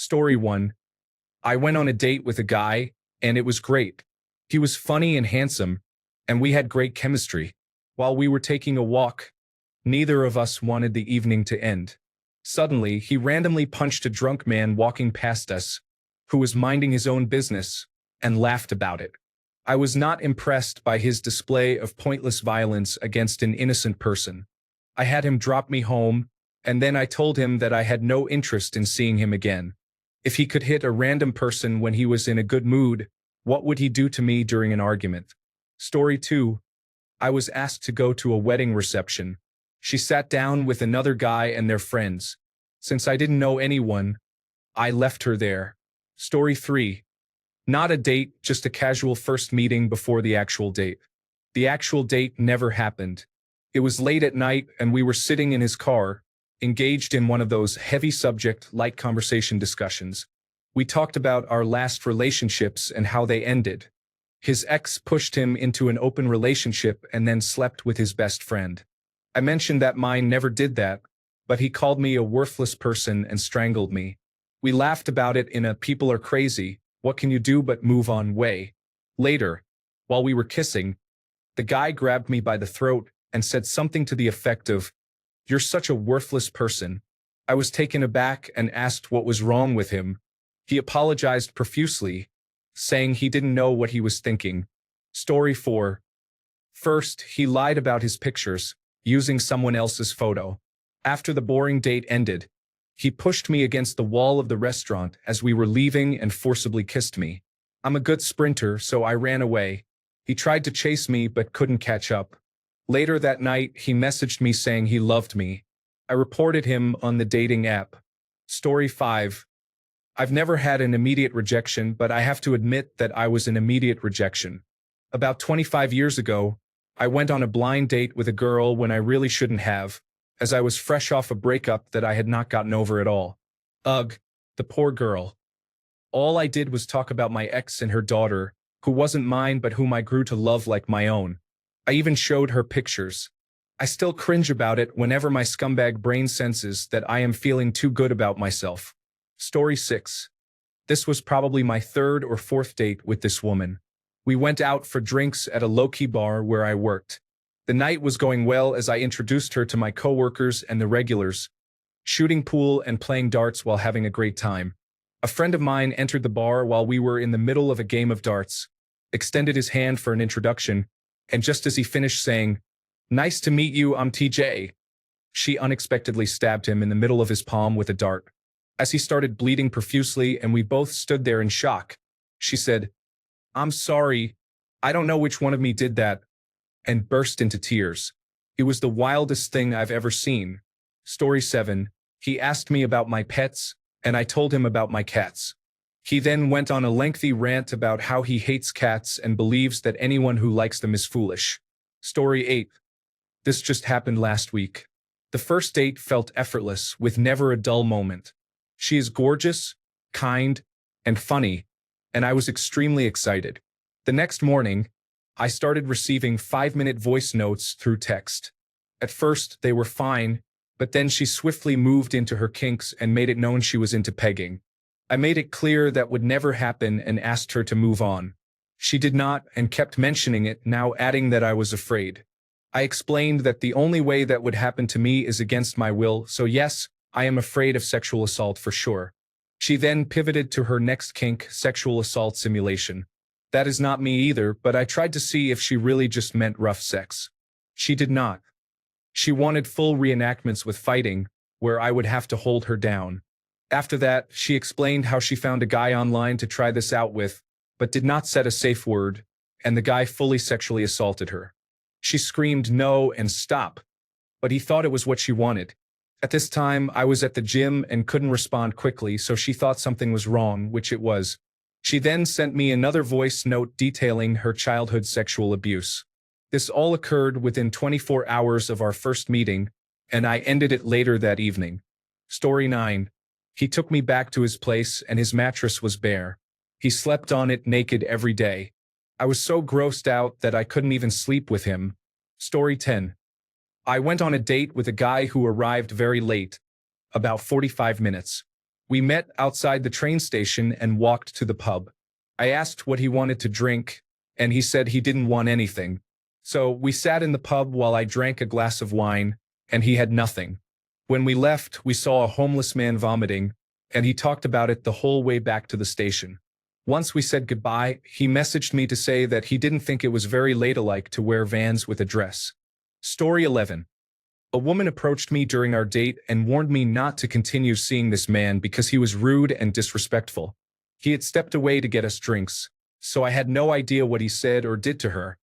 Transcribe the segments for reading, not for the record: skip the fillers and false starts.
Story 1. I went on a date with a guy, and it was great. He was funny and handsome, and we had great chemistry. While we were taking a walk, neither of us wanted the evening to end. Suddenly, he randomly punched a drunk man walking past us, who was minding his own business, and laughed about it. I was not impressed by his display of pointless violence against an innocent person. I had him drop me home, and then I told him that I had no interest in seeing him again. If he could hit a random person when he was in a good mood, what would he do to me during an argument? Story 2. I was asked to go to a wedding reception. She sat down with another guy and their friends. Since I didn't know anyone, I left her there. Story 3. Not a date, just a casual first meeting before the actual date. The actual date never happened. It was late at night and we were sitting in his car, engaged in one of those heavy subject, light conversation discussions. We talked about our last relationships and how they ended. His ex pushed him into an open relationship and then slept with his best friend. I mentioned that mine never did that, but he called me a worthless person and strangled me. We laughed about it in a "people are crazy, what can you do but move on" way. Later, while we were kissing, the guy grabbed me by the throat and said something to the effect of, "You're such a worthless person." I was taken aback and asked what was wrong with him. He apologized profusely, saying he didn't know what he was thinking. Story 4. First, he lied about his pictures, using someone else's photo. After the boring date ended, he pushed me against the wall of the restaurant as we were leaving and forcibly kissed me. I'm a good sprinter, so I ran away. He tried to chase me but couldn't catch up. Later that night, he messaged me saying he loved me. I reported him on the dating app. Story 5. I've never had an immediate rejection, but I have to admit that I was an immediate rejection. About 25 years ago, I went on a blind date with a girl when I really shouldn't have, as I was fresh off a breakup that I had not gotten over at all. Ugh, the poor girl. All I did was talk about my ex and her daughter, who wasn't mine but whom I grew to love like my own. I even showed her pictures. I still cringe about it whenever my scumbag brain senses that I am feeling too good about myself. Story 6. This was probably my third or fourth date with this woman. We went out for drinks at a low-key bar where I worked. The night was going well as I introduced her to my coworkers and the regulars, shooting pool and playing darts while having a great time. A friend of mine entered the bar while we were in the middle of a game of darts, extended his hand for an introduction, and just as he finished saying, "Nice to meet you, I'm TJ," she unexpectedly stabbed him in the middle of his palm with a dart. As he started bleeding profusely and we both stood there in shock, she said, "I'm sorry, I don't know which one of me did that," and burst into tears. It was the wildest thing I've ever seen. Story 7. He asked me about my pets, and I told him about my cats. He then went on a lengthy rant about how he hates cats and believes that anyone who likes them is foolish. Story 8. This just happened last week. The first date felt effortless, with never a dull moment. She is gorgeous, kind, and funny, and I was extremely excited. The next morning, I started receiving 5-minute voice notes through text. At first, they were fine, but then she swiftly moved into her kinks and made it known she was into pegging. I made it clear that would never happen and asked her to move on. She did not and kept mentioning it, now adding that I was afraid. I explained that the only way that would happen to me is against my will, so yes, I am afraid of sexual assault for sure. She then pivoted to her next kink, sexual assault simulation. That is not me either, but I tried to see if she really just meant rough sex. She did not. She wanted full reenactments with fighting, where I would have to hold her down. After that, she explained how she found a guy online to try this out with, but did not set a safe word, and the guy fully sexually assaulted her. She screamed no and stop, but he thought it was what she wanted. At this time, I was at the gym and couldn't respond quickly, so she thought something was wrong, which it was. She then sent me another voice note detailing her childhood sexual abuse. This all occurred within 24 hours of our first meeting, and I ended it later that evening. Story 9. He took me back to his place and his mattress was bare. He slept on it naked every day. I was so grossed out that I couldn't even sleep with him. Story 10. I went on a date with a guy who arrived very late, about 45 minutes. We met outside the train station and walked to the pub. I asked what he wanted to drink, and he said he didn't want anything. So we sat in the pub while I drank a glass of wine, and he had nothing. When we left, we saw a homeless man vomiting, and he talked about it the whole way back to the station. Once we said goodbye, he messaged me to say that he didn't think it was very ladylike to wear Vans with a dress. Story 11. A woman approached me during our date and warned me not to continue seeing this man because he was rude and disrespectful. He had stepped away to get us drinks, so I had no idea what he said or did to her.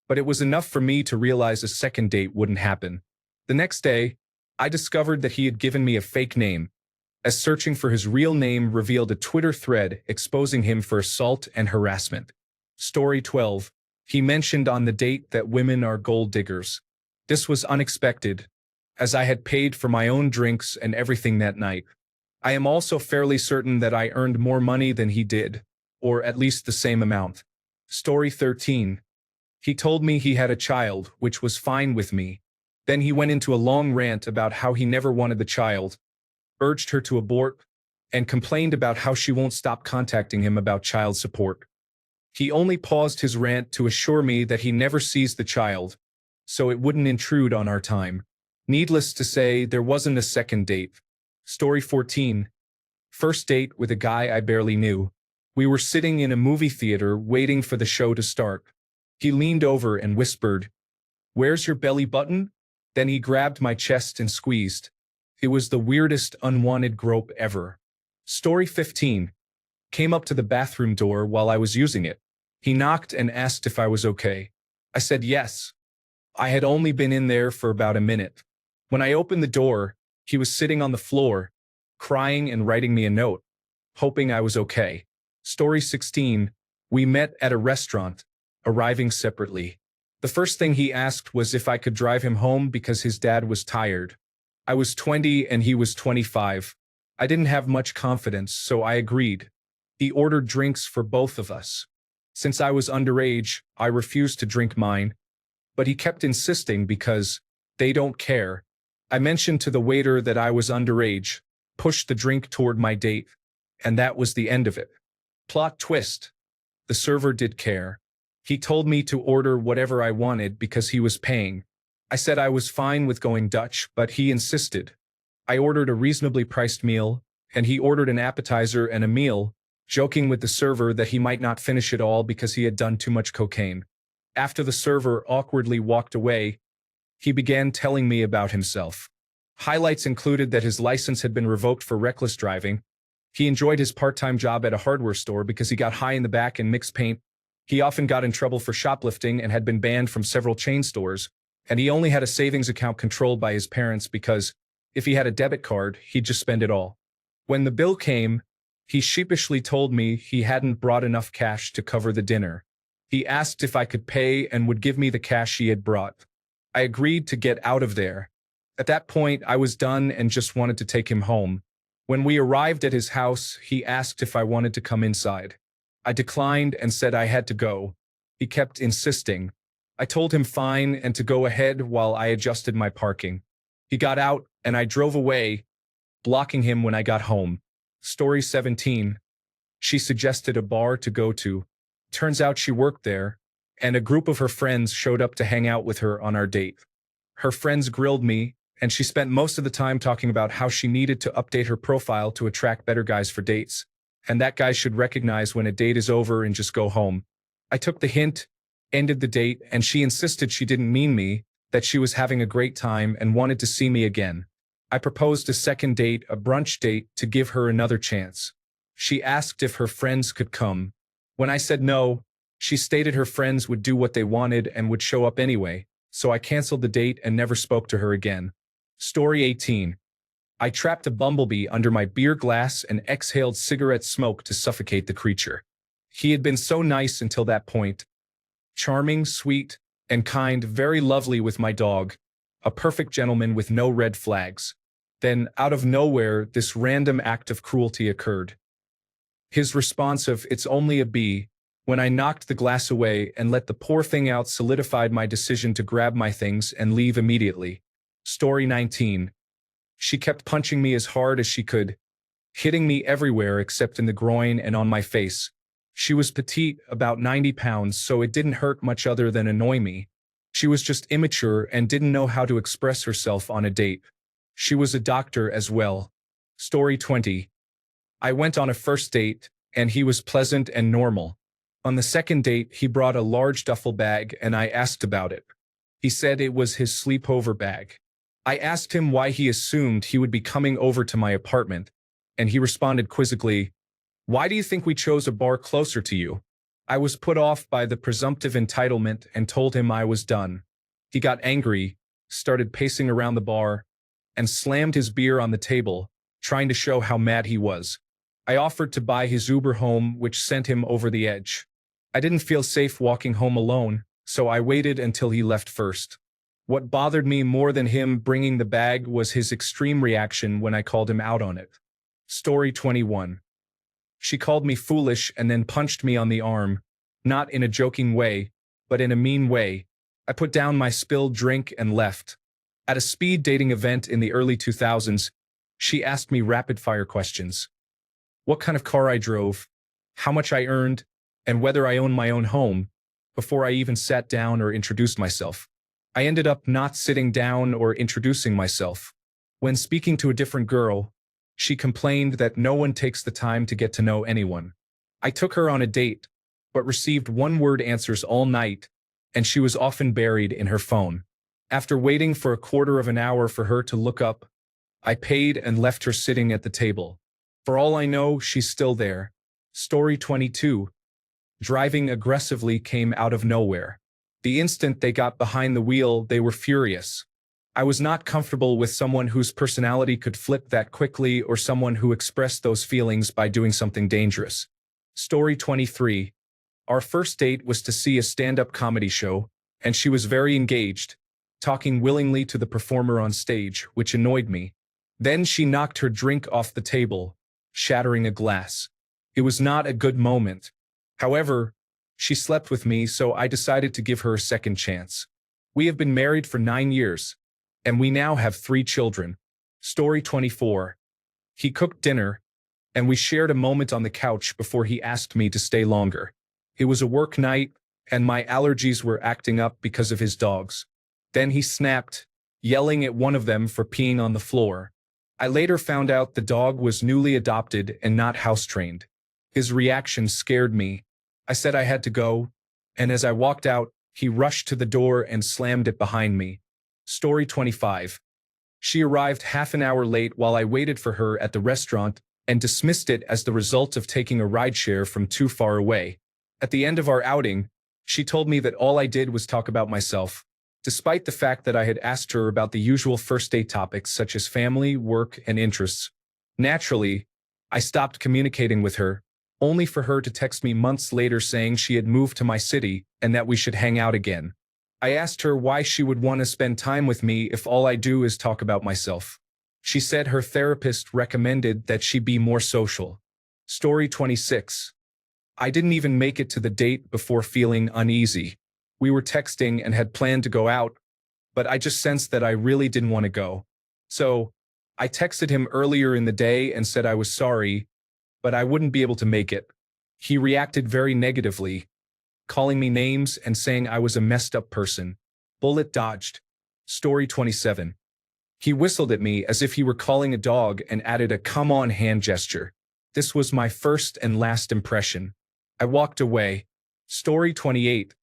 But it was enough for me to realize a second date wouldn't happen. The next day, I discovered that he had given me a fake name, as searching for his real name revealed a Twitter thread exposing him for assault and harassment. Story 12. He mentioned on the date that women are gold diggers. This was unexpected, as I had paid for my own drinks and everything that night. I am also fairly certain that I earned more money than he did, or at least the same amount. Story 13. He told me he had a child, which was fine with me. Then he went into a long rant about how he never wanted the child, urged her to abort, and complained about how she won't stop contacting him about child support. He only paused his rant to assure me that he never sees the child, so it wouldn't intrude on our time. Needless to say, there wasn't a second date. Story 14. First date with a guy I barely knew. We were sitting in a movie theater waiting for the show to start. He leaned over and whispered, "Where's your belly button?" Then he grabbed my chest and squeezed. It was the weirdest unwanted grope ever. Story 15. Came up to the bathroom door while I was using it. He knocked and asked if I was okay. I said yes. I had only been in there for about a minute. When I opened the door, he was sitting on the floor, crying and writing me a note, hoping I was okay. Story 16. We met at a restaurant, arriving separately. The first thing he asked was if I could drive him home because his dad was tired. I was 20 and he was 25. I didn't have much confidence, so I agreed. He ordered drinks for both of us. Since I was underage, I refused to drink mine, but he kept insisting because they don't care. I mentioned to the waiter that I was underage, pushed the drink toward my date, and that was the end of it. Plot twist. The server did care. He told me to order whatever I wanted because he was paying. I said I was fine with going Dutch, but he insisted. I ordered a reasonably priced meal, and he ordered an appetizer and a meal, joking with the server that he might not finish it all because he had done too much cocaine. After the server awkwardly walked away, he began telling me about himself. Highlights included that his license had been revoked for reckless driving. He enjoyed his part-time job at a hardware store because he got high in the back and mixed paint. He often got in trouble for shoplifting and had been banned from several chain stores. And he only had a savings account controlled by his parents because, if he had a debit card, he'd just spend it all. When the bill came, he sheepishly told me he hadn't brought enough cash to cover the dinner. He asked if I could pay and would give me the cash he had brought. I agreed to get out of there. At that point, I was done and just wanted to take him home. When we arrived at his house, he asked if I wanted to come inside. I declined and said I had to go. He kept insisting. I told him fine and to go ahead while I adjusted my parking. He got out and I drove away, blocking him when I got home. Story 17. She suggested a bar to go to. Turns out she worked there, and a group of her friends showed up to hang out with her on our date. Her friends grilled me, and she spent most of the time talking about how she needed to update her profile to attract better guys for dates, and that guys should recognize when a date is over and just go home. I took the hint, ended the date, and she insisted she didn't mean me, that she was having a great time and wanted to see me again. I proposed a second date, a brunch date, to give her another chance. She asked if her friends could come. When I said no, she stated her friends would do what they wanted and would show up anyway, so I canceled the date and never spoke to her again. Story 18. I trapped a bumblebee under my beer glass and exhaled cigarette smoke to suffocate the creature. He had been so nice until that point. Charming, sweet, and kind, very lovely with my dog. A perfect gentleman with no red flags. Then, out of nowhere, this random act of cruelty occurred. His response of, "It's only a bee," when I knocked the glass away and let the poor thing out solidified my decision to grab my things and leave immediately. Story 19. She kept punching me as hard as she could. hitting me everywhere except in the groin and on my face. She was petite, about 90 pounds, so it didn't hurt much other than annoy me. She was just immature and didn't know how to express herself on a date. She was a doctor as well. Story 20. I went on a first date, and he was pleasant and normal. On the second date, he brought a large duffel bag and I asked about it. He said it was his sleepover bag. I asked him why he assumed he would be coming over to my apartment, and he responded quizzically, "Why do you think we chose a bar closer to you?" I was put off by the presumptive entitlement and told him I was done. He got angry, started pacing around the bar, and slammed his beer on the table, trying to show how mad he was. I offered to buy his Uber home, which sent him over the edge. I didn't feel safe walking home alone, so I waited until he left first. What bothered me more than him bringing the bag was his extreme reaction when I called him out on it. Story 21. She called me foolish and then punched me on the arm, not in a joking way, but in a mean way. I put down my spilled drink and left. At a speed dating event in the early 2000s, she asked me rapid-fire questions. What kind of car I drove, how much I earned, and whether I owned my own home, before I even sat down or introduced myself. I ended up not sitting down or introducing myself. When speaking to a different girl, she complained that no one takes the time to get to know anyone. I took her on a date, but received one-word answers all night, and she was often buried in her phone. After waiting for a quarter of an hour for her to look up, I paid and left her sitting at the table. For all I know, she's still there. Story 22. Driving aggressively came out of nowhere. The instant they got behind the wheel, they were furious. I was not comfortable with someone whose personality could flip that quickly or someone who expressed those feelings by doing something dangerous. Story 23. Our first date was to see a stand-up comedy show, and she was very engaged, talking willingly to the performer on stage, which annoyed me. Then she knocked her drink off the table, shattering a glass. It was not a good moment. However, she slept with me, so I decided to give her a second chance. We have been married for 9 years, and we now have 3 children. Story 24. He cooked dinner, and we shared a moment on the couch before he asked me to stay longer. It was a work night, and my allergies were acting up because of his dogs. Then he snapped, yelling at one of them for peeing on the floor. I later found out the dog was newly adopted and not house-trained. His reaction scared me. I said I had to go, and as I walked out, he rushed to the door and slammed it behind me. Story 25. She arrived half an hour late while I waited for her at the restaurant and dismissed it as the result of taking a rideshare from too far away. At the end of our outing, she told me that all I did was talk about myself, despite the fact that I had asked her about the usual first date topics such as family, work, and interests. Naturally, I stopped communicating with her, only for her to text me months later saying she had moved to my city and that we should hang out again. I asked her why she would want to spend time with me if all I do is talk about myself. She said her therapist recommended that she be more social. Story 26. I didn't even make it to the date before feeling uneasy. We were texting and had planned to go out, but I just sensed that I really didn't want to go. So, I texted him earlier in the day and said I was sorry, but I wouldn't be able to make it. He reacted very negatively, calling me names and saying I was a messed up person. Bullet dodged. Story 27. He whistled at me as if he were calling a dog and added a come on hand gesture. This was my first and last impression. I walked away. Story 28.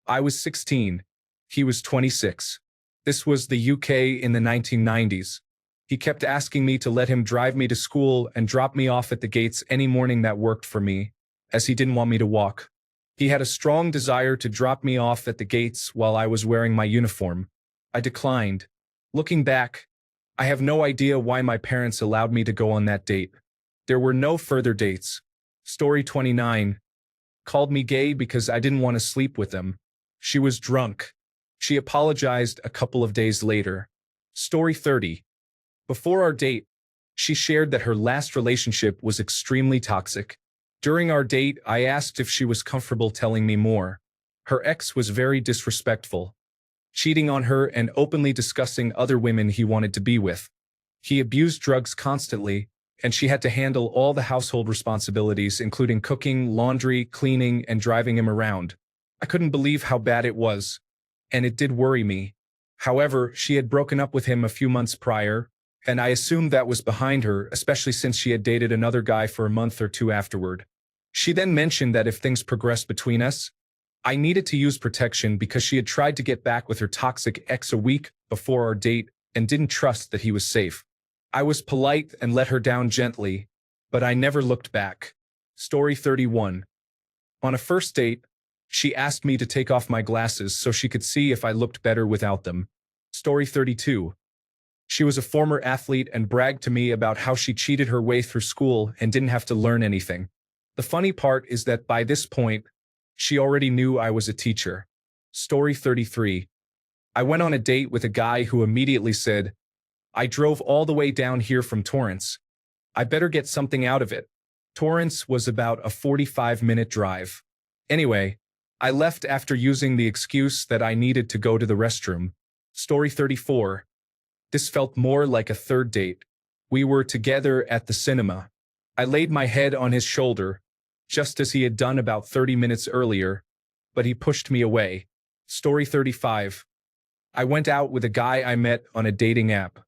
I was 16. He was 26. This was the UK in the 1990s. He kept asking me to let him drive me to school and drop me off at the gates any morning that worked for me, as he didn't want me to walk. He had a strong desire to drop me off at the gates while I was wearing my uniform. I declined. Looking back, I have no idea why my parents allowed me to go on that date. There were no further dates. Story 29. Called me gay because I didn't want to sleep with them. She was drunk. She apologized a couple of days later. Story 30. Before our date, she shared that her last relationship was extremely toxic. During our date, I asked if she was comfortable telling me more. Her ex was very disrespectful, cheating on her and openly discussing other women he wanted to be with. He abused drugs constantly, and she had to handle all the household responsibilities, including cooking, laundry, cleaning, and driving him around. I couldn't believe how bad it was, and it did worry me. However, she had broken up with him a few months prior, and I assumed that was behind her, especially since she had dated another guy for a month or two afterward. She then mentioned that if things progressed between us, I needed to use protection because she had tried to get back with her toxic ex a week before our date and didn't trust that he was safe. I was polite and let her down gently, but I never looked back. Story 31. On a first date, she asked me to take off my glasses so she could see if I looked better without them. Story 32. She was a former athlete and bragged to me about how she cheated her way through school and didn't have to learn anything. The funny part is that by this point, she already knew I was a teacher. Story 33. I went on a date with a guy who immediately said, "I drove all the way down here from Torrance. I better get something out of it." Torrance was about a 45-minute drive. Anyway, I left after using the excuse that I needed to go to the restroom. Story 34. This felt more like a third date. We were together at the cinema. I laid my head on his shoulder, just as he had done about 30 minutes earlier, but he pushed me away. Story 35. I went out with a guy I met on a dating app.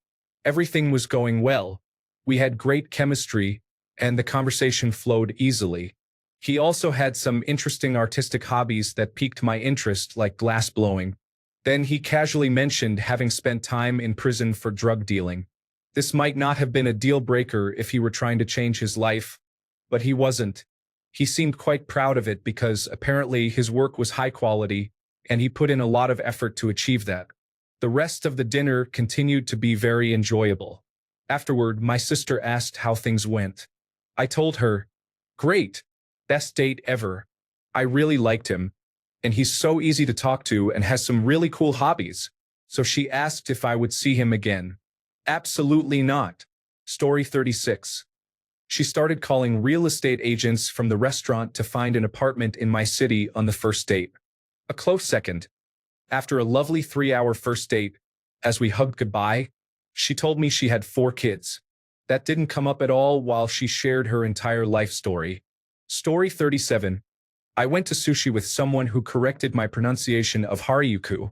Everything was going well. We had great chemistry, and the conversation flowed easily. He also had some interesting artistic hobbies that piqued my interest, like glass blowing. Then he casually mentioned having spent time in prison for drug dealing. This might not have been a deal breaker if he were trying to change his life, but he wasn't. He seemed quite proud of it because apparently his work was high quality, and he put in a lot of effort to achieve that. The rest of the dinner continued to be very enjoyable. Afterward, my sister asked how things went. I told her, "Great, best date ever. I really liked him, and he's so easy to talk to and has some really cool hobbies." So she asked if I would see him again. Absolutely not. Story 36. She started calling real estate agents from the restaurant to find an apartment in my city on the first date. A close second. After a lovely 3-hour first date, as we hugged goodbye, she told me she had 4 kids. That didn't come up at all while she shared her entire life story. Story 37. I went to sushi with someone who corrected my pronunciation of Haryuku,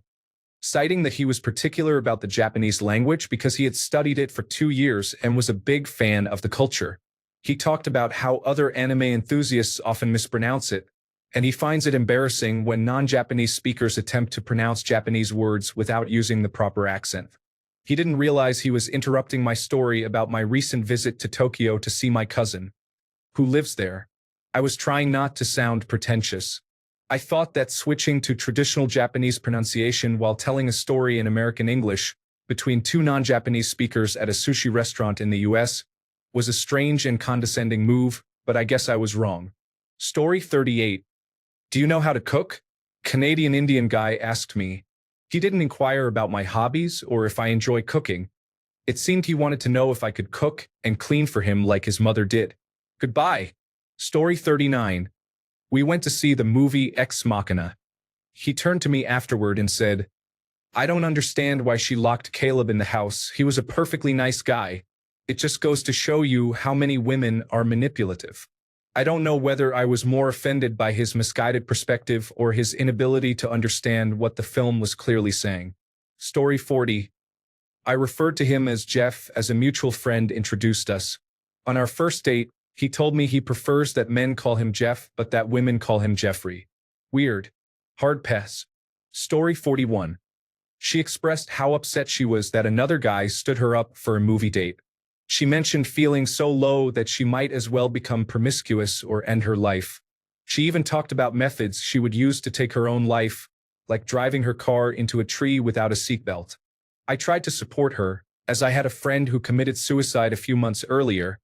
citing that he was particular about the Japanese language because he had studied it for 2 years and was a big fan of the culture. He talked about how other anime enthusiasts often mispronounce it, and he finds it embarrassing when non-Japanese speakers attempt to pronounce Japanese words without using the proper accent. He didn't realize he was interrupting my story about my recent visit to Tokyo to see my cousin, who lives there. I was trying not to sound pretentious. I thought that switching to traditional Japanese pronunciation while telling a story in American English between 2 non-Japanese speakers at a sushi restaurant in the US was a strange and condescending move, but I guess I was wrong. Story 38. Do you know how to cook? Canadian Indian guy asked me. He didn't inquire about my hobbies or if I enjoy cooking. It seemed he wanted to know if I could cook and clean for him like his mother did. Goodbye. Story 39. We went to see the movie Ex Machina. He turned to me afterward and said, "I don't understand why she locked Caleb in the house. He was a perfectly nice guy. It just goes to show you how many women are manipulative." I don't know whether I was more offended by his misguided perspective or his inability to understand what the film was clearly saying. Story 40. I referred to him as Jeff as a mutual friend introduced us. On our first date, he told me he prefers that men call him Jeff but that women call him Jeffrey. Weird. Hard pass. Story 41. She expressed how upset she was that another guy stood her up for a movie date. She mentioned feeling so low that she might as well become promiscuous or end her life. She even talked about methods she would use to take her own life, like driving her car into a tree without a seatbelt. I tried to support her, as I had a friend who committed suicide a few months earlier,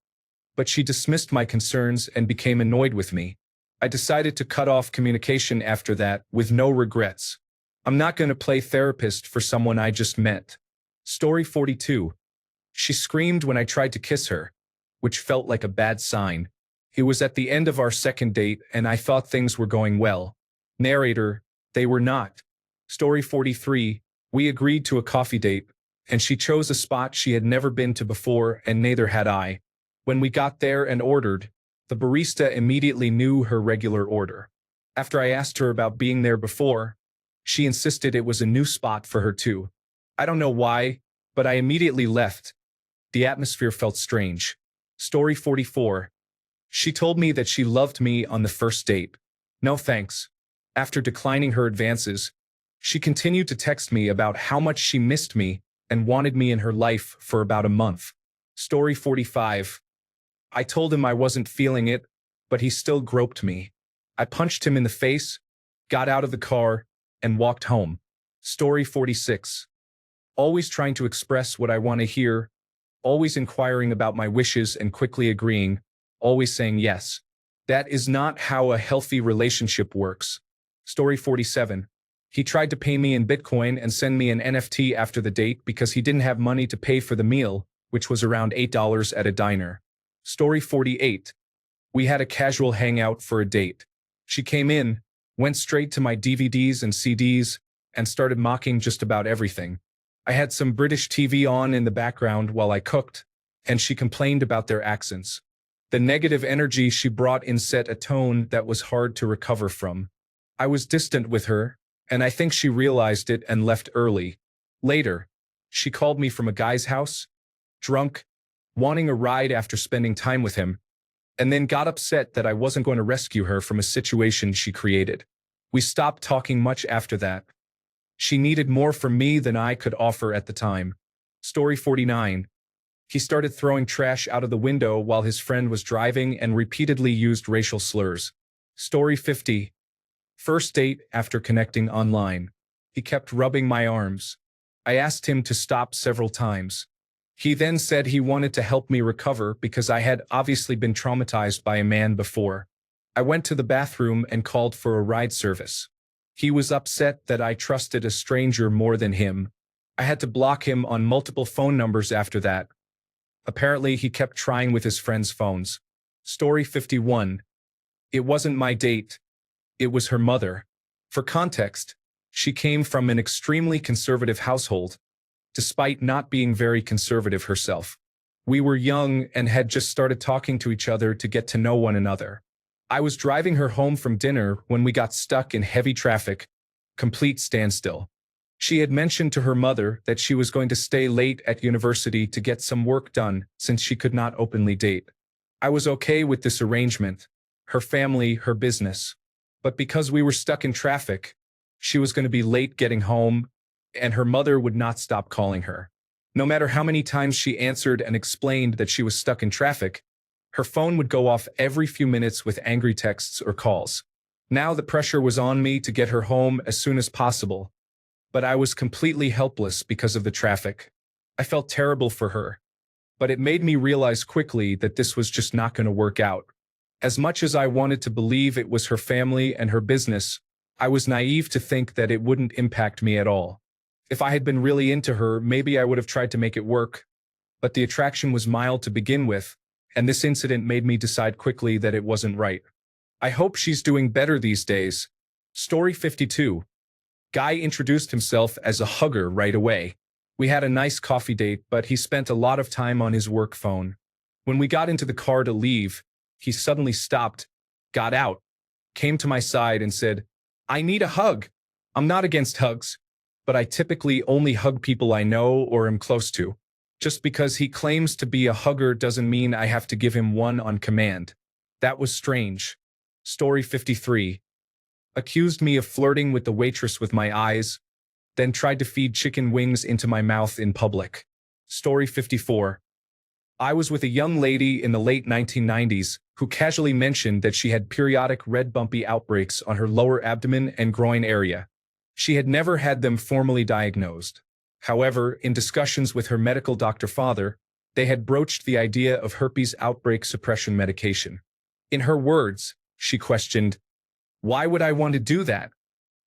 but she dismissed my concerns and became annoyed with me. I decided to cut off communication after that, with no regrets. I'm not going to play therapist for someone I just met. Story 42. She screamed when I tried to kiss her, which felt like a bad sign. It was at the end of our second date and I thought things were going well. Narrator, they were not. Story 43. We agreed to a coffee date, and she chose a spot she had never been to before and neither had I. When we got there and ordered, the barista immediately knew her regular order. After I asked her about being there before, she insisted it was a new spot for her too. I don't know why, but I immediately left. The atmosphere felt strange. Story 44. She told me that she loved me on the first date. No thanks. After declining her advances, she continued to text me about how much she missed me and wanted me in her life for about a month. Story 45. I told him I wasn't feeling it, but he still groped me. I punched him in the face, got out of the car, and walked home. Story 46. Always trying to express what I want to hear, always inquiring about my wishes and quickly agreeing, always saying yes. That is not how a healthy relationship works. Story 47. He tried to pay me in Bitcoin and send me an NFT after the date because he didn't have money to pay for the meal, which was around $8 at a diner. Story 48. We had a casual hangout for a date. She came in, went straight to my DVDs and CDs, and started mocking just about everything. I had some British TV on in the background while I cooked, and she complained about their accents. The negative energy she brought in set a tone that was hard to recover from. I was distant with her, and I think she realized it and left early. Later, she called me from a guy's house, drunk, wanting a ride after spending time with him, and then got upset that I wasn't going to rescue her from a situation she created. We stopped talking much after that. She needed more from me than I could offer at the time. Story 49. He started throwing trash out of the window while his friend was driving and repeatedly used racial slurs. Story 50. First date after connecting online. He kept rubbing my arms. I asked him to stop several times. He then said he wanted to help me recover because I had obviously been traumatized by a man before. I went to the bathroom and called for a ride service. He was upset that I trusted a stranger more than him. I had to block him on multiple phone numbers after that. Apparently, he kept trying with his friends' phones. Story 51. It wasn't my date. It was her mother. For context, she came from an extremely conservative household, despite not being very conservative herself. We were young and had just started talking to each other to get to know one another. I was driving her home from dinner when we got stuck in heavy traffic, complete standstill. She had mentioned to her mother that she was going to stay late at university to get some work done since she could not openly date. I was okay with this arrangement, her family, her business. But because we were stuck in traffic, she was going to be late getting home, and her mother would not stop calling her. No matter how many times she answered and explained that she was stuck in traffic, her phone would go off every few minutes with angry texts or calls. Now the pressure was on me to get her home as soon as possible, but I was completely helpless because of the traffic. I felt terrible for her, but it made me realize quickly that this was just not going to work out. As much as I wanted to believe it was her family and her business, I was naive to think that it wouldn't impact me at all. If I had been really into her, maybe I would have tried to make it work, but the attraction was mild to begin with, and this incident made me decide quickly that it wasn't right. I hope she's doing better these days. Story 52. Guy introduced himself as a hugger right away. We had a nice coffee date, but he spent a lot of time on his work phone. When we got into the car to leave, he suddenly stopped, got out, came to my side and said, "I need a hug. I'm not against hugs, but I typically only hug people I know or am close to. Just because he claims to be a hugger doesn't mean I have to give him one on command." That was strange. Story 53. Accused me of flirting with the waitress with my eyes, then tried to feed chicken wings into my mouth in public. Story 54. I was with a young lady in the late 1990s who casually mentioned that she had periodic red bumpy outbreaks on her lower abdomen and groin area. She had never had them formally diagnosed. However, in discussions with her medical doctor father, they had broached the idea of herpes outbreak suppression medication. In her words, she questioned, "Why would I want to do that?"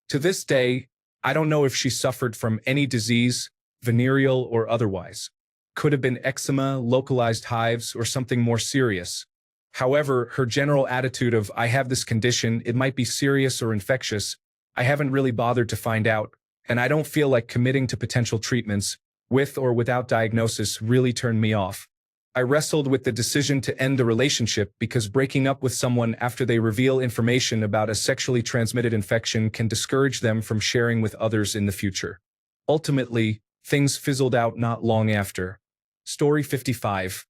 To this day, I don't know if she suffered from any disease, venereal or otherwise. Could have been eczema, localized hives, or something more serious. However, her general attitude of, "I have this condition, it might be serious or infectious, I haven't really bothered to find out, and I don't feel like committing to potential treatments, with or without diagnosis," really turned me off. I wrestled with the decision to end the relationship because breaking up with someone after they reveal information about a sexually transmitted infection can discourage them from sharing with others in the future. Ultimately, things fizzled out not long after. Story 55.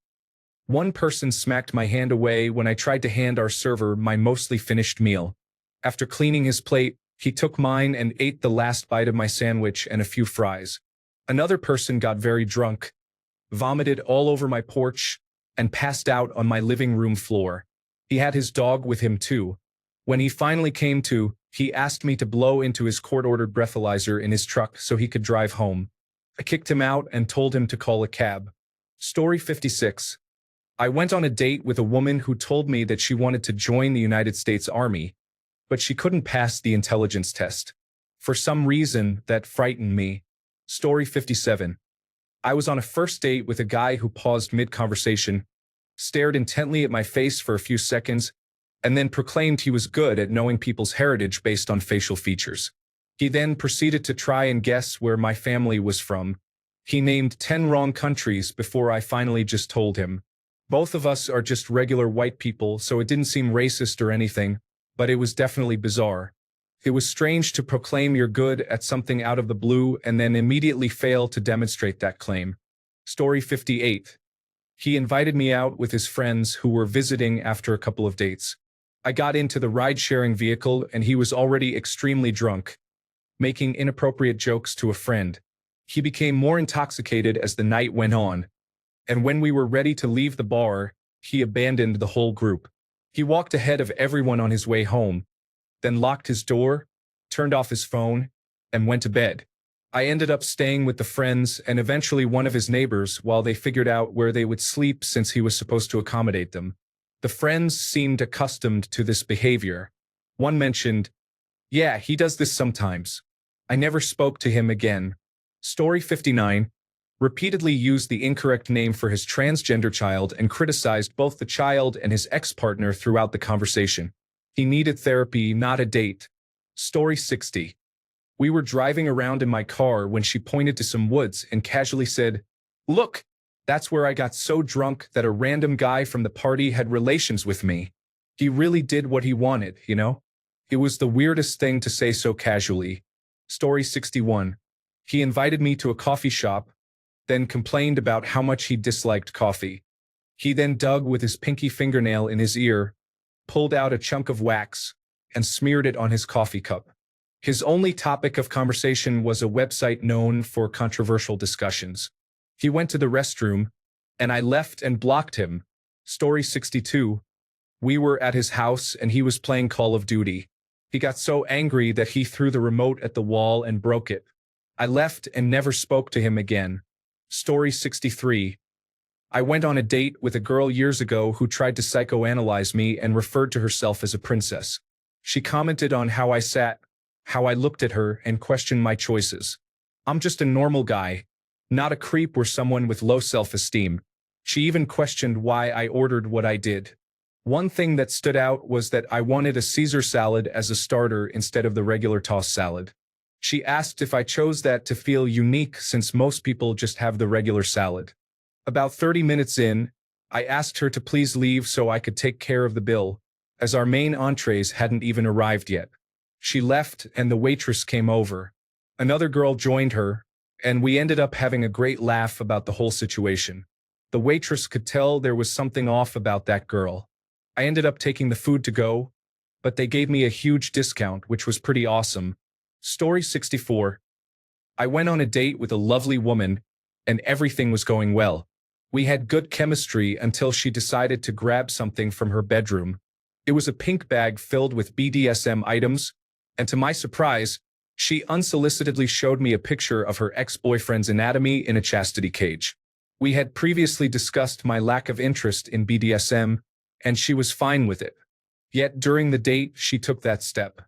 One person smacked my hand away when I tried to hand our server my mostly finished meal. After cleaning his plate, he took mine and ate the last bite of my sandwich and a few fries. Another person got very drunk, vomited all over my porch, and passed out on my living room floor. He had his dog with him too. When he finally came to, he asked me to blow into his court-ordered breathalyzer in his truck so he could drive home. I kicked him out and told him to call a cab. Story 56. I went on a date with a woman who told me that she wanted to join the United States Army, but she couldn't pass the intelligence test. For some reason, that frightened me. Story 57. I was on a first date with a guy who paused mid-conversation, stared intently at my face for a few seconds, and then proclaimed he was good at knowing people's heritage based on facial features. He then proceeded to try and guess where my family was from. He named 10 wrong countries before I finally just told him. Both of us are just regular white people, so it didn't seem racist or anything, but it was definitely bizarre. It was strange to proclaim you're good at something out of the blue and then immediately fail to demonstrate that claim. Story 58. He invited me out with his friends who were visiting after a couple of dates. I got into the ride-sharing vehicle and he was already extremely drunk, making inappropriate jokes to a friend. He became more intoxicated as the night went on, and when we were ready to leave the bar, he abandoned the whole group. He walked ahead of everyone on his way home, then locked his door, turned off his phone, and went to bed. I ended up staying with the friends and eventually one of his neighbors while they figured out where they would sleep since he was supposed to accommodate them. The friends seemed accustomed to this behavior. One mentioned, "Yeah, he does this sometimes." I never spoke to him again. Story 59. Repeatedly used the incorrect name for his transgender child and criticized both the child and his ex-partner throughout the conversation. He needed therapy, not a date. Story 60. We were driving around in my car when she pointed to some woods and casually said, "Look, that's where I got so drunk that a random guy from the party had relations with me. He really did what he wanted, you know? It was the weirdest thing to say so casually." Story 61. He invited me to a coffee shop, then complained about how much he disliked coffee. He then dug with his pinky fingernail in his ear, pulled out a chunk of wax, and smeared it on his coffee cup. His only topic of conversation was a website known for controversial discussions. He went to the restroom, and I left and blocked him. Story 62. We were at his house and he was playing Call of Duty. He got so angry that he threw the remote at the wall and broke it. I left and never spoke to him again. Story 63. I went on a date with a girl years ago who tried to psychoanalyze me and referred to herself as a princess. She commented on how I sat, how I looked at her, and questioned my choices. I'm just a normal guy, not a creep or someone with low self-esteem. She even questioned why I ordered what I did. One thing that stood out was that I wanted a Caesar salad as a starter instead of the regular tossed salad. She asked if I chose that to feel unique since most people just have the regular salad. About 30 minutes in, I asked her to please leave so I could take care of the bill, as our main entrees hadn't even arrived yet. She left and the waitress came over. Another girl joined her, and we ended up having a great laugh about the whole situation. The waitress could tell there was something off about that girl. I ended up taking the food to go, but they gave me a huge discount, which was pretty awesome. Story 64. I went on a date with a lovely woman, and everything was going well. We had good chemistry until she decided to grab something from her bedroom. It was a pink bag filled with BDSM items, and to my surprise, she unsolicitedly showed me a picture of her ex-boyfriend's anatomy in a chastity cage. We had previously discussed my lack of interest in BDSM, and she was fine with it. Yet during the date, she took that step.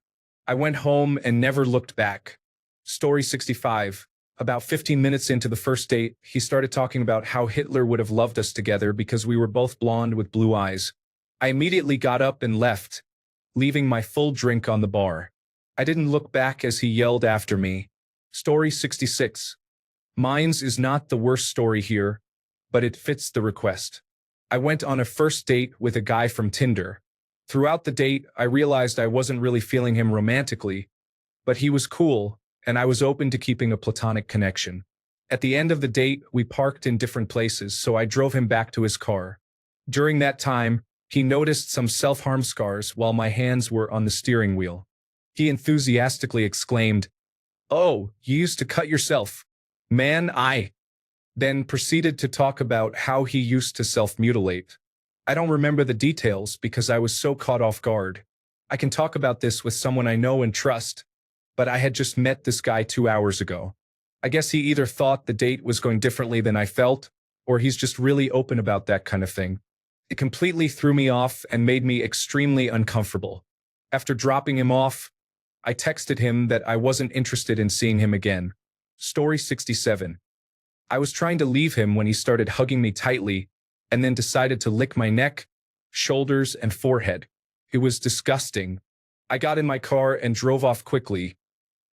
I went home and never looked back. Story 65. About 15 minutes into the first date, he started talking about how Hitler would have loved us together because we were both blonde with blue eyes. I immediately got up and left, leaving my full drink on the bar. I didn't look back as he yelled after me. Story 66. Mine's is not the worst story here, but it fits the request. I went on a first date with a guy from Tinder. Throughout the date, I realized I wasn't really feeling him romantically, but he was cool, and I was open to keeping a platonic connection. At the end of the date, we parked in different places, so I drove him back to his car. During that time, he noticed some self-harm scars while my hands were on the steering wheel. He enthusiastically exclaimed, "Oh, you used to cut yourself. Man, I." Then proceeded to talk about how he used to self-mutilate. I don't remember the details because I was so caught off guard. I can talk about this with someone I know and trust, but I had just met this guy 2 hours ago. I guess he either thought the date was going differently than I felt, or he's just really open about that kind of thing. It completely threw me off and made me extremely uncomfortable. After dropping him off, I texted him that I wasn't interested in seeing him again. Story 67. I was trying to leave him when he started hugging me tightly and then decided to lick my neck, shoulders, and forehead. It was disgusting. I got in my car and drove off quickly,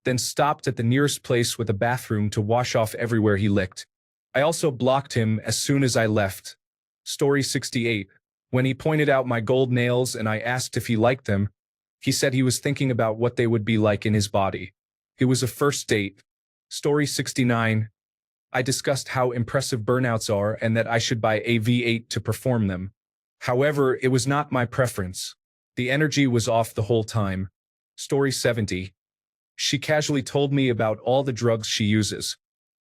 then stopped at the nearest place with a bathroom to wash off everywhere he licked. I also blocked him as soon as I left. Story 68. When he pointed out my gold nails and I asked if he liked them, he said he was thinking about what they would be like in his body. It was a first date. Story 69. I discussed how impressive burnouts are and that I should buy a V8 to perform them. However, it was not my preference. The energy was off the whole time. Story 70. She casually told me about all the drugs she uses.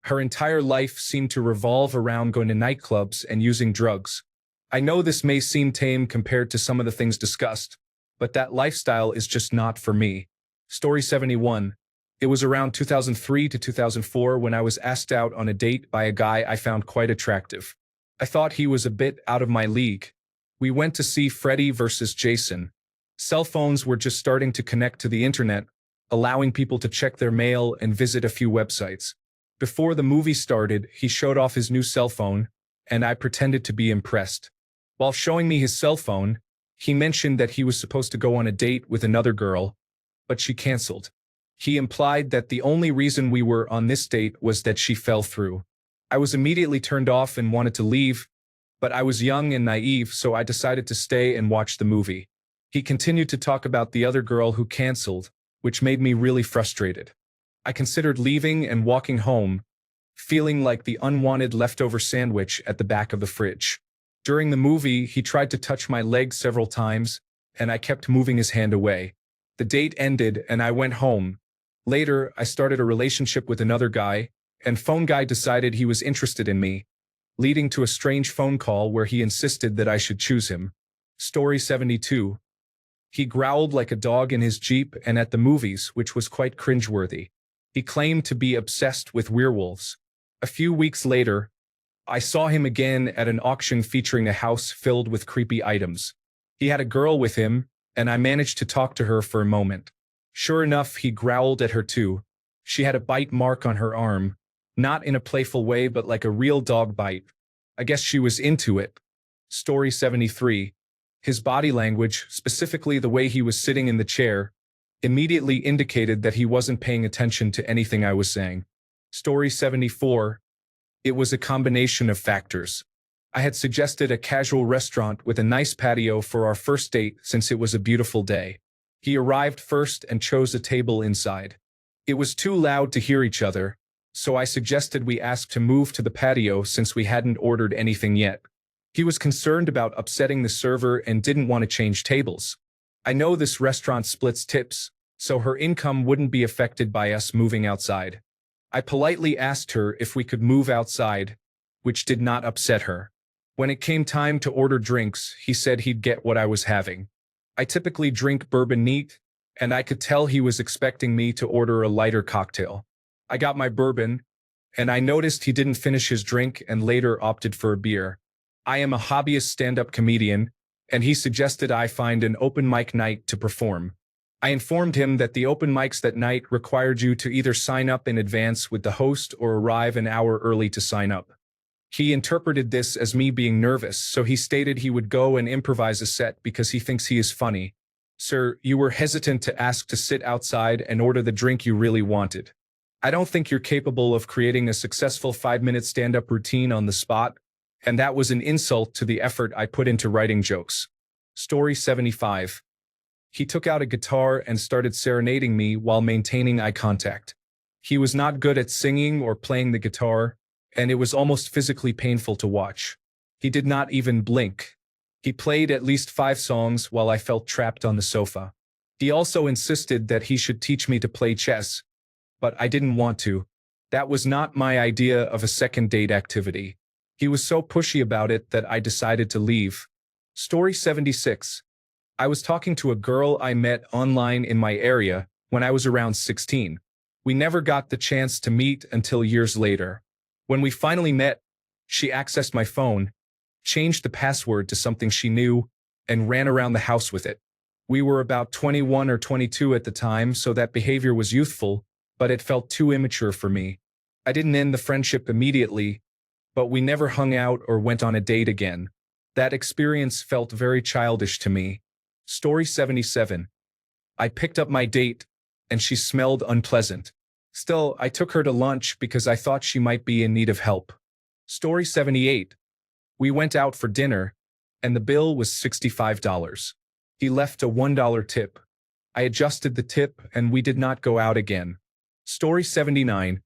Her entire life seemed to revolve around going to nightclubs and using drugs. I know this may seem tame compared to some of the things discussed, but that lifestyle is just not for me. Story 71. It was around 2003 to 2004 when I was asked out on a date by a guy I found quite attractive. I thought he was a bit out of my league. We went to see Freddy vs. Jason. Cell phones were just starting to connect to the internet, allowing people to check their mail and visit a few websites. Before the movie started, he showed off his new cell phone, and I pretended to be impressed. While showing me his cell phone, he mentioned that he was supposed to go on a date with another girl, but she canceled. He implied that the only reason we were on this date was that she fell through. I was immediately turned off and wanted to leave, but I was young and naive, so I decided to stay and watch the movie. He continued to talk about the other girl who canceled, which made me really frustrated. I considered leaving and walking home, feeling like the unwanted leftover sandwich at the back of the fridge. During the movie, he tried to touch my leg several times, and I kept moving his hand away. The date ended, and I went home. Later, I started a relationship with another guy, and phone guy decided he was interested in me, leading to a strange phone call where he insisted that I should choose him. Story 72. He growled like a dog in his Jeep and at the movies, which was quite cringeworthy. He claimed to be obsessed with werewolves. A few weeks later, I saw him again at an auction featuring a house filled with creepy items. He had a girl with him, and I managed to talk to her for a moment. Sure enough, he growled at her too. She had a bite mark on her arm, not in a playful way but like a real dog bite. I guess she was into it. Story 73. His body language, specifically the way he was sitting in the chair, immediately indicated that he wasn't paying attention to anything I was saying. Story 74. It was a combination of factors. I had suggested a casual restaurant with a nice patio for our first date since it was a beautiful day. He arrived first and chose a table inside. It was too loud to hear each other, so I suggested we ask to move to the patio since we hadn't ordered anything yet. He was concerned about upsetting the server and didn't want to change tables. I know this restaurant splits tips, so her income wouldn't be affected by us moving outside. I politely asked her if we could move outside, which did not upset her. When it came time to order drinks, he said he'd get what I was having. I typically drink bourbon neat, and I could tell he was expecting me to order a lighter cocktail. I got my bourbon, and I noticed he didn't finish his drink and later opted for a beer. I am a hobbyist stand-up comedian, and he suggested I find an open mic night to perform. I informed him that the open mics that night required you to either sign up in advance with the host or arrive an hour early to sign up. He interpreted this as me being nervous, so he stated he would go and improvise a set because he thinks he is funny. Sir, you were hesitant to ask to sit outside and order the drink you really wanted. I don't think you're capable of creating a successful 5-minute stand-up routine on the spot, and that was an insult to the effort I put into writing jokes. Story 75. He took out a guitar and started serenading me while maintaining eye contact. He was not good at singing or playing the guitar, and it was almost physically painful to watch. He did not even blink. He played at least 5 songs while I felt trapped on the sofa. He also insisted that he should teach me to play chess, but I didn't want to. That was not my idea of a second date activity. He was so pushy about it that I decided to leave. Story 76. I was talking to a girl I met online in my area when I was around 16. We never got the chance to meet until years later. When we finally met, she accessed my phone, changed the password to something she knew, and ran around the house with it. We were about 21 or 22 at the time, so that behavior was youthful, but it felt too immature for me. I didn't end the friendship immediately, but we never hung out or went on a date again. That experience felt very childish to me. Story 77. I picked up my date, and she smelled unpleasant. Still, I took her to lunch because I thought she might be in need of help. Story 78. We went out for dinner, and the bill was $65. He left a $1 tip. I adjusted the tip, and we did not go out again. Story 79.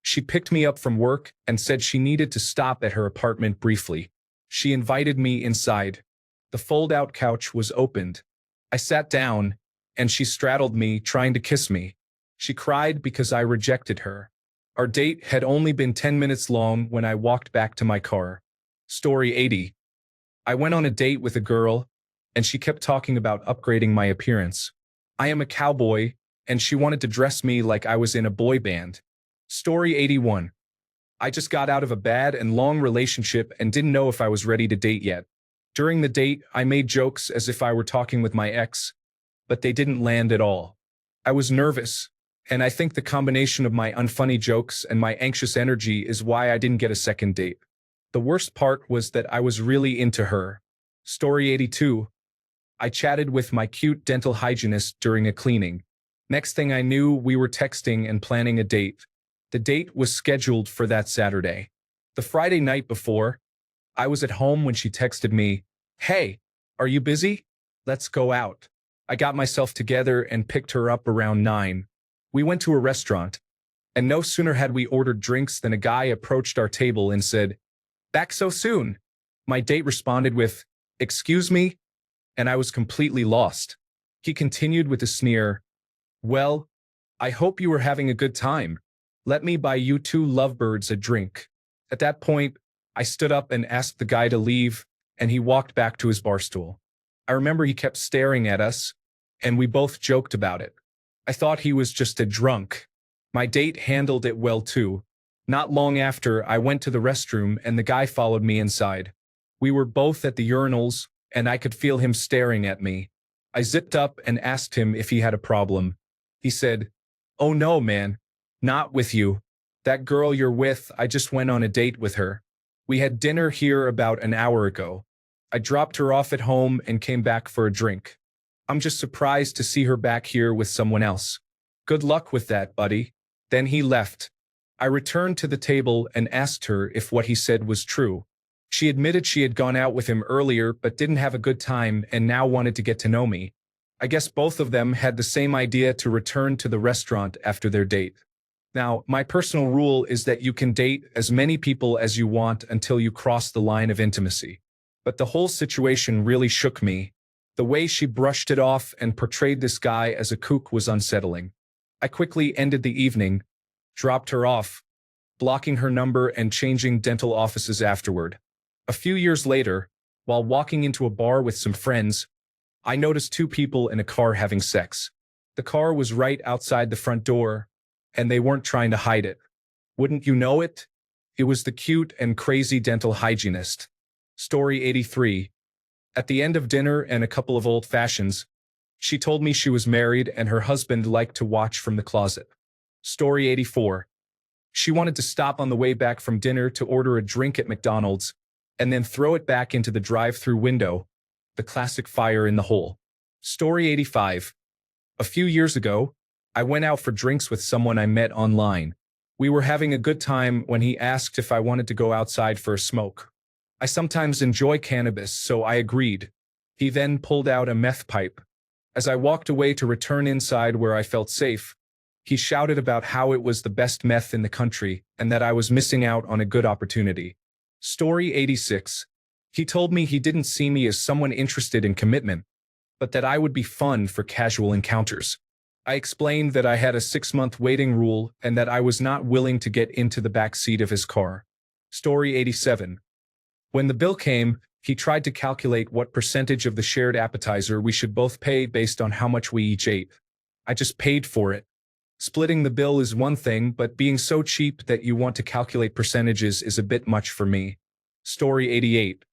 She picked me up from work and said she needed to stop at her apartment briefly. She invited me inside. The fold-out couch was opened. I sat down, and she straddled me, trying to kiss me. She cried because I rejected her. Our date had only been 10 minutes long when I walked back to my car. Story 80. I went on a date with a girl, and she kept talking about upgrading my appearance. I am a cowboy, and she wanted to dress me like I was in a boy band. Story 81. I just got out of a bad and long relationship and didn't know if I was ready to date yet. During the date, I made jokes as if I were talking with my ex, but they didn't land at all. I was nervous, and I think the combination of my unfunny jokes and my anxious energy is why I didn't get a second date. The worst part was that I was really into her. Story 82. I chatted with my cute dental hygienist during a cleaning. Next thing I knew, we were texting and planning a date. The date was scheduled for that Saturday. The Friday night before, I was at home when she texted me, "Hey, are you busy? Let's go out." I got myself together and picked her up around 9. We went to a restaurant, and no sooner had we ordered drinks than a guy approached our table and said, "Back so soon?" My date responded with, "Excuse me?" and I was completely lost. He continued with a sneer, "Well, I hope you were having a good time. Let me buy you 2 lovebirds a drink." At that point, I stood up and asked the guy to leave, and he walked back to his bar stool. I remember he kept staring at us, and we both joked about it. I thought he was just a drunk. My date handled it well too. Not long after, I went to the restroom and the guy followed me inside. We were both at the urinals, and I could feel him staring at me. I zipped up and asked him if he had a problem. He said, "Oh no, man. Not with you. That girl you're with, I just went on a date with her. We had dinner here about an hour ago. I dropped her off at home and came back for a drink. I'm just surprised to see her back here with someone else. Good luck with that, buddy." Then he left. I returned to the table and asked her if what he said was true. She admitted she had gone out with him earlier but didn't have a good time and now wanted to get to know me. I guess both of them had the same idea to return to the restaurant after their date. Now, my personal rule is that you can date as many people as you want until you cross the line of intimacy. But the whole situation really shook me. The way she brushed it off and portrayed this guy as a kook was unsettling. I quickly ended the evening, dropped her off, blocking her number and changing dental offices afterward. A few years later, while walking into a bar with some friends, I noticed 2 people in a car having sex. The car was right outside the front door, and they weren't trying to hide it. Wouldn't you know it? It was the cute and crazy dental hygienist. Story 83. At the end of dinner and a couple of old fashions, she told me she was married and her husband liked to watch from the closet. Story 84. She wanted to stop on the way back from dinner to order a drink at McDonald's and then throw it back into the drive-through window, the classic fire in the hole. Story 85. A few years ago, I went out for drinks with someone I met online. We were having a good time when he asked if I wanted to go outside for a smoke. I sometimes enjoy cannabis, so I agreed. He then pulled out a meth pipe. As I walked away to return inside where I felt safe, he shouted about how it was the best meth in the country and that I was missing out on a good opportunity. Story 86. He told me he didn't see me as someone interested in commitment, but that I would be fun for casual encounters. I explained that I had a 6-month waiting rule and that I was not willing to get into the back seat of his car. Story 87. When the bill came, he tried to calculate what percentage of the shared appetizer we should both pay based on how much we each ate. I just paid for it. Splitting the bill is one thing, but being so cheap that you want to calculate percentages is a bit much for me. Story 88.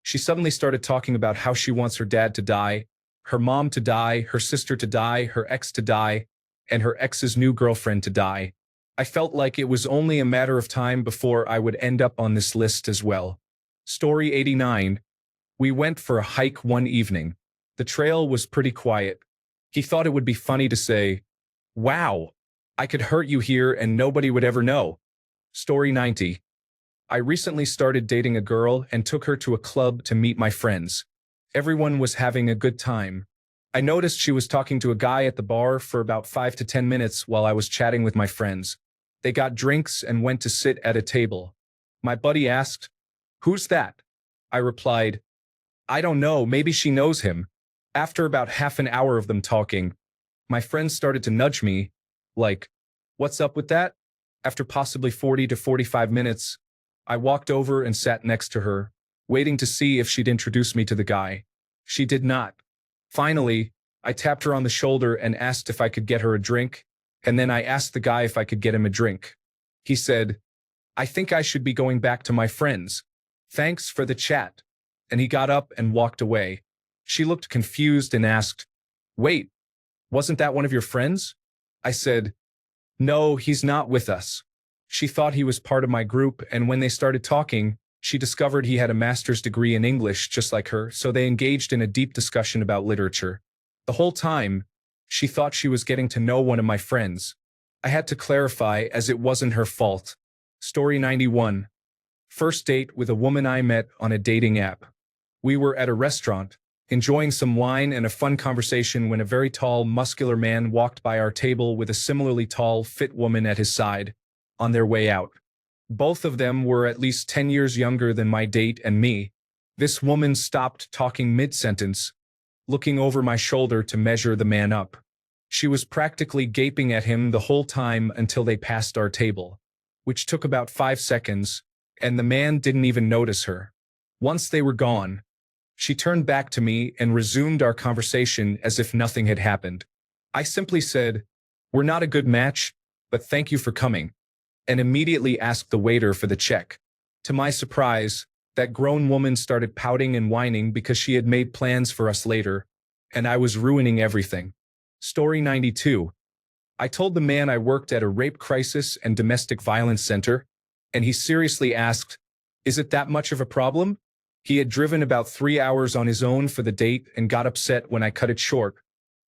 She suddenly started talking about how she wants her dad to die, her mom to die, her sister to die, her ex to die, and her ex's new girlfriend to die. I felt like it was only a matter of time before I would end up on this list as well. Story 89. We went for a hike one evening. The trail was pretty quiet. He thought it would be funny to say, "Wow, I could hurt you here and nobody would ever know." Story 90. I recently started dating a girl and took her to a club to meet my friends. Everyone was having a good time. I noticed she was talking to a guy at the bar for about 5 to 10 minutes while I was chatting with my friends. They got drinks and went to sit at a table. My buddy asked, "Who's that?" I replied, "I don't know, maybe she knows him." After about half an hour of them talking, my friends started to nudge me, like, "What's up with that?" After possibly 40 to 45 minutes, I walked over and sat next to her, waiting to see if she'd introduce me to the guy. She did not. Finally, I tapped her on the shoulder and asked if I could get her a drink, and then I asked the guy if I could get him a drink. He said, "I think I should be going back to my friends. Thanks for the chat." And he got up and walked away. She looked confused and asked, "Wait, wasn't that one of your friends?" I said, "No, he's not with us." She thought he was part of my group, and when they started talking, she discovered he had a master's degree in English just like her, so they engaged in a deep discussion about literature. The whole time, she thought she was getting to know one of my friends. I had to clarify as it wasn't her fault. Story 91. First date with a woman I met on a dating app. We were at a restaurant, enjoying some wine and a fun conversation when a very tall, muscular man walked by our table with a similarly tall, fit woman at his side. On their way out, both of them were at least 10 years younger than my date and me. This woman stopped talking mid-sentence, looking over my shoulder to measure the man up. She was practically gaping at him the whole time until they passed our table, which took about 5 seconds, and the man didn't even notice her. Once they were gone, she turned back to me and resumed our conversation as if nothing had happened. I simply said, "We're not a good match, but thank you for coming," and immediately asked the waiter for the check. To my surprise, that grown woman started pouting and whining because she had made plans for us later, and I was ruining everything. Story 92. I told the man I worked at a rape crisis and domestic violence center, and he seriously asked, "Is it that much of a problem?" He had driven about 3 hours on his own for the date and got upset when I cut it short,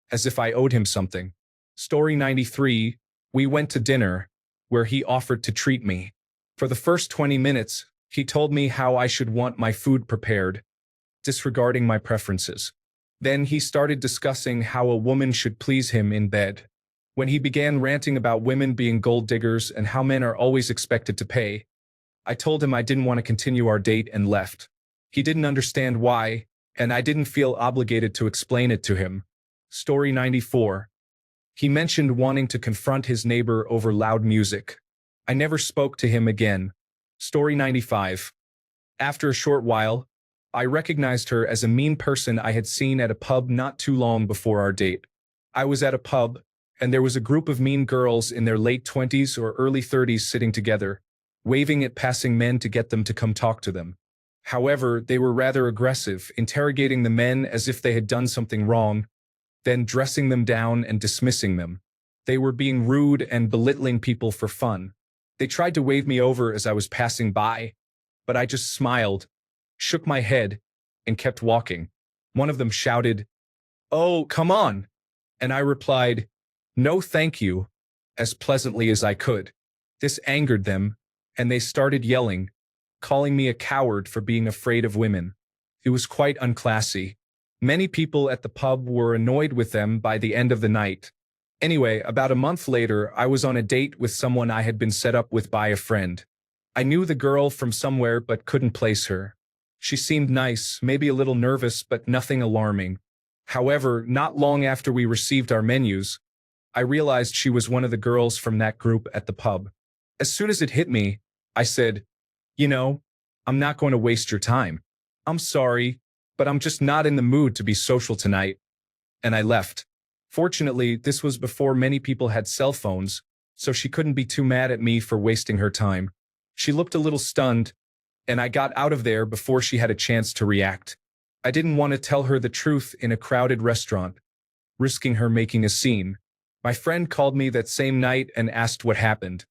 as if I owed him something. Story 93. We went to dinner, where he offered to treat me. For the first 20 minutes, he told me how I should want my food prepared, disregarding my preferences. Then he started discussing how a woman should please him in bed. When he began ranting about women being gold diggers and how men are always expected to pay, I told him I didn't want to continue our date and left. He didn't understand why, and I didn't feel obligated to explain it to him. Story 94. He mentioned wanting to confront his neighbor over loud music. I never spoke to him again. Story 95. After a short while, I recognized her as a mean person I had seen at a pub not too long before our date. I was at a pub, and there was a group of mean girls in their late 20s or early 30s sitting together, waving at passing men to get them to come talk to them. However, they were rather aggressive, interrogating the men as if they had done something wrong, then dressing them down and dismissing them. They were being rude and belittling people for fun. They tried to wave me over as I was passing by, but I just smiled, shook my head, and kept walking. One of them shouted, "Oh, come on," and I replied, "No thank you," as pleasantly as I could. This angered them, and they started yelling, calling me a coward for being afraid of women. It was quite unclassy. Many people at the pub were annoyed with them by the end of the night. Anyway, about a month later, I was on a date with someone I had been set up with by a friend. I knew the girl from somewhere but couldn't place her. She seemed nice, maybe a little nervous, but nothing alarming. However, not long after we received our menus, I realized she was one of the girls from that group at the pub. As soon as it hit me, I said, "You know, I'm not going to waste your time. I'm sorry, but I'm just not in the mood to be social tonight." And I left. Fortunately, this was before many people had cell phones, so she couldn't be too mad at me for wasting her time. She looked a little stunned, and I got out of there before she had a chance to react. I didn't want to tell her the truth in a crowded restaurant, risking her making a scene. My friend called me that same night and asked what happened.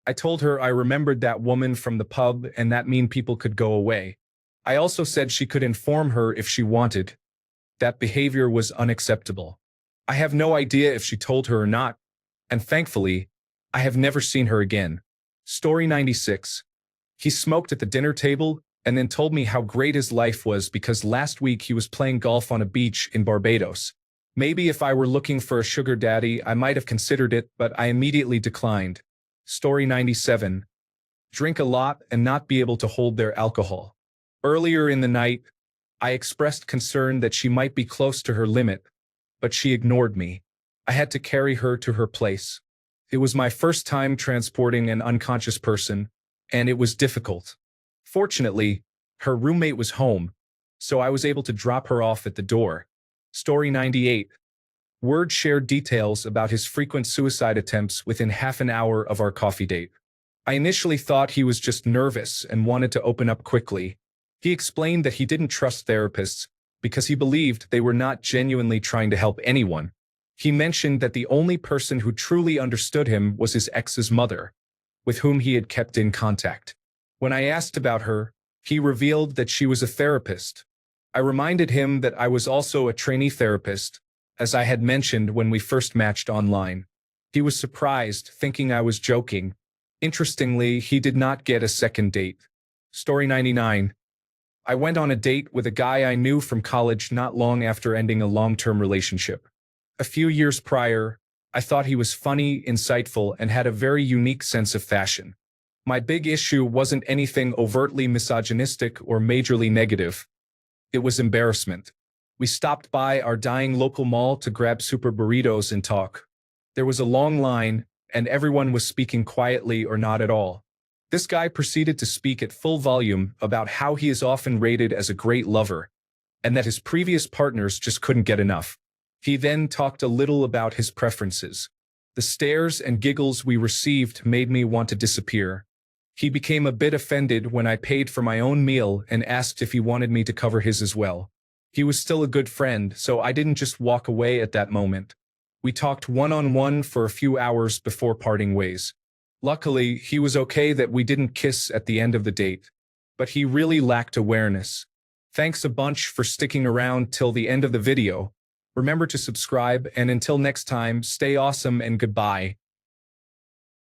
I told her I remembered that woman from the pub and that mean people could go away. I also said she could inform her if she wanted. That behavior was unacceptable. I have no idea if she told her or not, and thankfully, I have never seen her again. Story 96. He smoked at the dinner table and then told me how great his life was because last week he was playing golf on a beach in Barbados. Maybe if I were looking for a sugar daddy, I might have considered it, but I immediately declined. Story 97. Drink a lot and not be able to hold their alcohol. Earlier in the night, I expressed concern that she might be close to her limit, but she ignored me. I had to carry her to her place. It was my first time transporting an unconscious person, and it was difficult. Fortunately, her roommate was home, so I was able to drop her off at the door. Story 98. Word shared details about his frequent suicide attempts within half an hour of our coffee date. I initially thought he was just nervous and wanted to open up quickly. He explained that he didn't trust therapists because he believed they were not genuinely trying to help anyone. He mentioned that the only person who truly understood him was his ex's mother, with whom he had kept in contact. When I asked about her, he revealed that she was a therapist. I reminded him that I was also a trainee therapist, as I had mentioned when we first matched online. He was surprised, thinking I was joking. Interestingly, he did not get a second date. Story 99. I went on a date with a guy I knew from college not long after ending a long-term relationship. A few years prior, I thought he was funny, insightful, and had a very unique sense of fashion. My big issue wasn't anything overtly misogynistic or majorly negative. It was embarrassment. We stopped by our dying local mall to grab super burritos and talk. There was a long line, and everyone was speaking quietly or not at all. This guy proceeded to speak at full volume about how he is often rated as a great lover, and that his previous partners just couldn't get enough. He then talked a little about his preferences. The stares and giggles we received made me want to disappear. He became a bit offended when I paid for my own meal and asked if he wanted me to cover his as well. He was still a good friend, so I didn't just walk away at that moment. We talked one-on-one for a few hours before parting ways. Luckily, he was okay that we didn't kiss at the end of the date, but he really lacked awareness. Thanks a bunch for sticking around till the end of the video. Remember to subscribe, and until next time, stay awesome and goodbye.